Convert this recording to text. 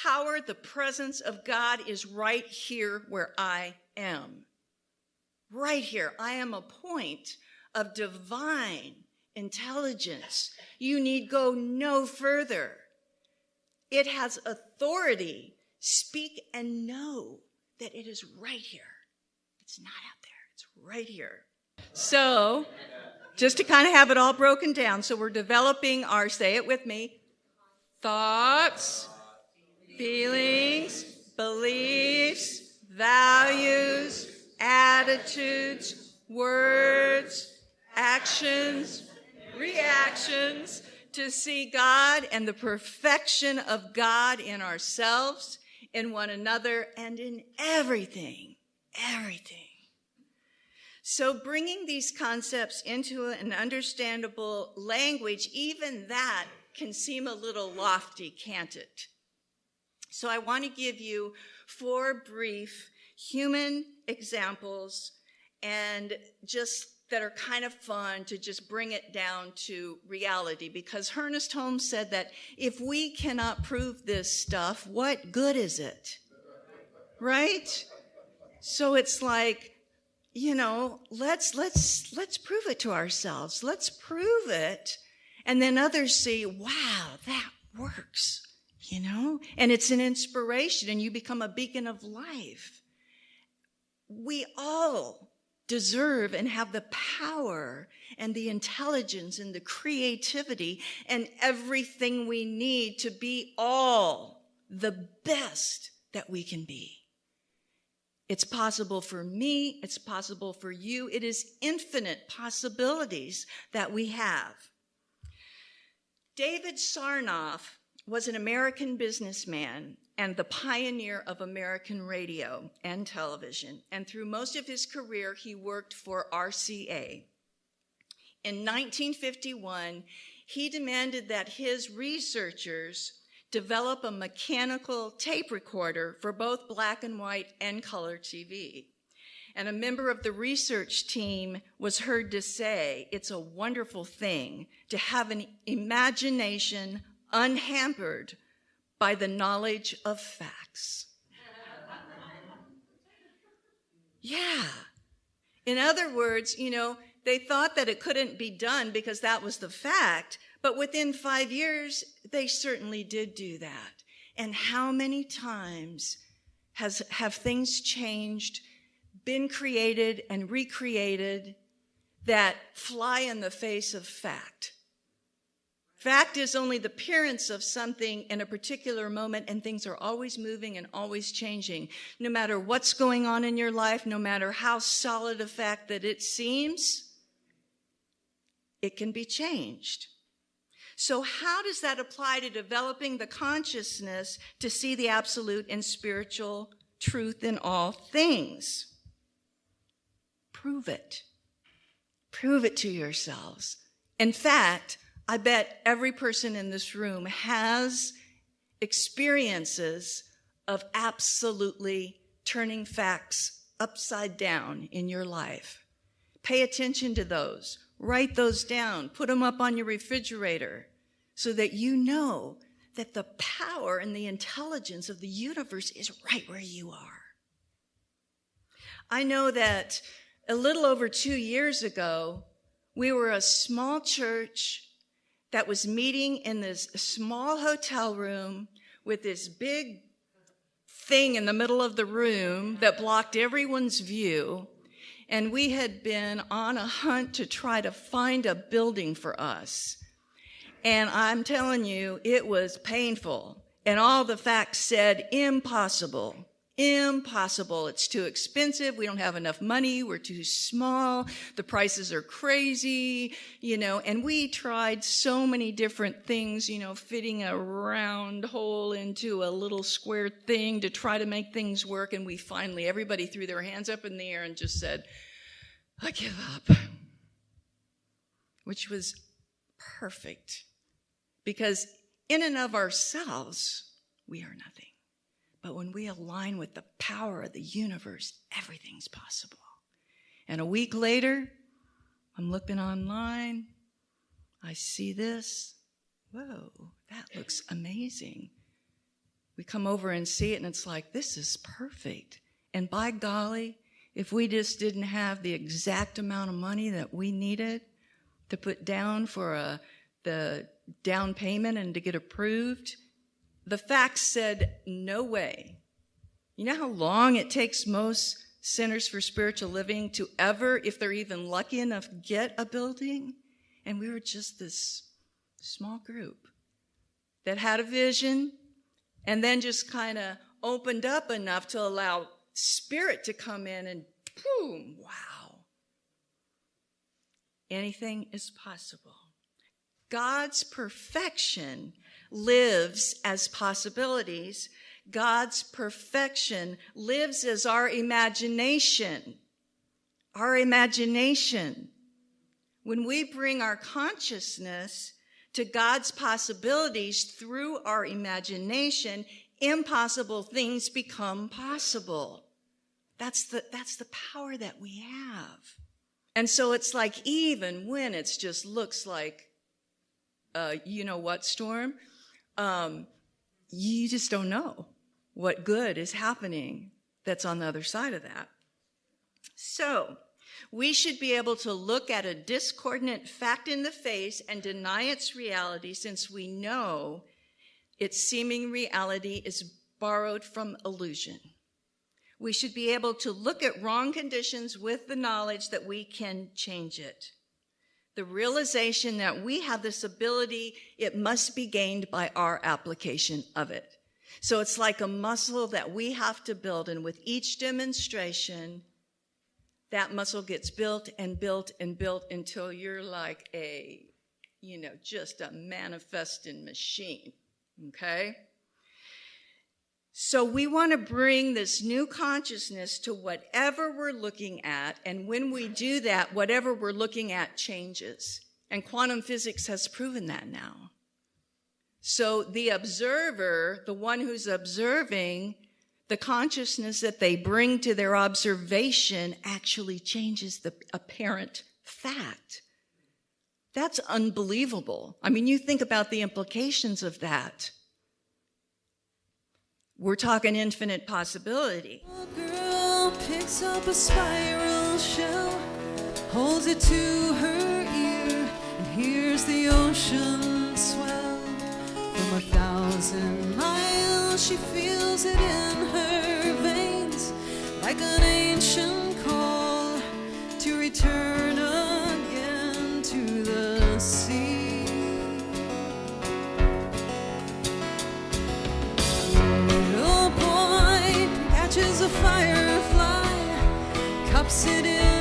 power, the presence of God is right here where I am. Right here. I am a point of divine intelligence. You need go no further. It has authority. Speak and know that it is right here. It's not out there. It's right here. So, just to kind of have it all broken down, so we're developing our, say it with me, thoughts, feelings, beliefs, values, attitudes, words, actions, reactions, to see God and the perfection of God in ourselves, in one another, and in everything. Everything. So bringing these concepts into an understandable language, even that can seem a little lofty, can't it? So I want to give you 4 brief human examples, and just that are kind of fun to just bring it down to reality, because Ernest Holmes said that if we cannot prove this stuff, what good is it? Right? So it's like, you know, let's prove it to ourselves. Let's prove it, and then others see, wow, that works, you know? And it's an inspiration, and you become a beacon of life. We all deserve and have the power and the intelligence and the creativity and everything we need to be all the best that we can be. It's possible for me. It's possible for you. It is infinite possibilities that we have. David Sarnoff was an American businessman and the pioneer of American radio and television. And through most of his career, he worked for RCA. In 1951, he demanded that his researchers develop a mechanical tape recorder for both black and white and color TV. And a member of the research team was heard to say, it's a wonderful thing to have an imagination unhampered by the knowledge of facts. Yeah. In other words, you know, they thought that it couldn't be done because that was the fact, but within 5 years, they certainly did do that. And how many times have things changed, been created and recreated that fly in the face of fact? Fact is only the appearance of something in a particular moment, and things are always moving and always changing. No matter what's going on in your life, no matter how solid a fact that it seems, it can be changed. So how does that apply to developing the consciousness to see the absolute and spiritual truth in all things? Prove it. Prove it to yourselves. In fact, I bet every person in this room has experiences of absolutely turning facts upside down in your life. Pay attention to those. Write those down. Put them up on your refrigerator so that you know that the power and the intelligence of the universe is right where you are. I know that a little over 2 years ago, we were a small church that was meeting in this small hotel room with this big thing in the middle of the room that blocked everyone's view. And we had been on a hunt to try to find a building for us. And I'm telling you, it was painful. And all the facts said, impossible. Impossible. It's too expensive. We don't have enough money. We're too small. The prices are crazy, you know, and we tried so many different things, you know, fitting a round hole into a little square thing to try to make things work. And we finally, everybody threw their hands up in the air and just said, I give up, which was perfect, because in and of ourselves, we are nothing. But when we align with the power of the universe, everything's possible. And a week later, I'm looking online. I see this. Whoa, that looks amazing. we come over and see it, and it's like, this is perfect. And by golly, if we just didn't have the exact amount of money that we needed to put down for the down payment and to get approved, the facts said, no way. You know how long it takes most Centers for Spiritual Living to ever, if they're even lucky enough, get a building? And we were just this small group that had a vision and then just kind of opened up enough to allow Spirit to come in, and boom, wow. Anything is possible. God's perfection lives as possibilities. God's perfection lives as our imagination. Our imagination. When we bring our consciousness to God's possibilities through our imagination, impossible things become possible. That's the power that we have. And so it's like, even when it just looks like you know what storm, you just don't know what good is happening that's on the other side of that. So we should be able to look at a discordant fact in the face and deny its reality, since we know its seeming reality is borrowed from illusion. We should be able to look at wrong conditions with the knowledge that we can change it. The realization that we have this ability, it must be gained by our application of it. So it's like a muscle that we have to build, and with each demonstration, that muscle gets built and built and built until you're like just a manifesting machine, okay? So we want to bring this new consciousness to whatever we're looking at, and when we do that, whatever we're looking at changes. And quantum physics has proven that now. So the observer, the one who's observing, the consciousness that they bring to their observation actually changes the apparent fact. That's unbelievable. I mean, you think about the implications of that. We're talking infinite possibility. A girl picks up a spiral shell, holds it to her ear, and hears the ocean swell. From 1,000 miles she feels it in her veins, like an ancient call to return again to the sea. Little boy catches a firefly, cups it in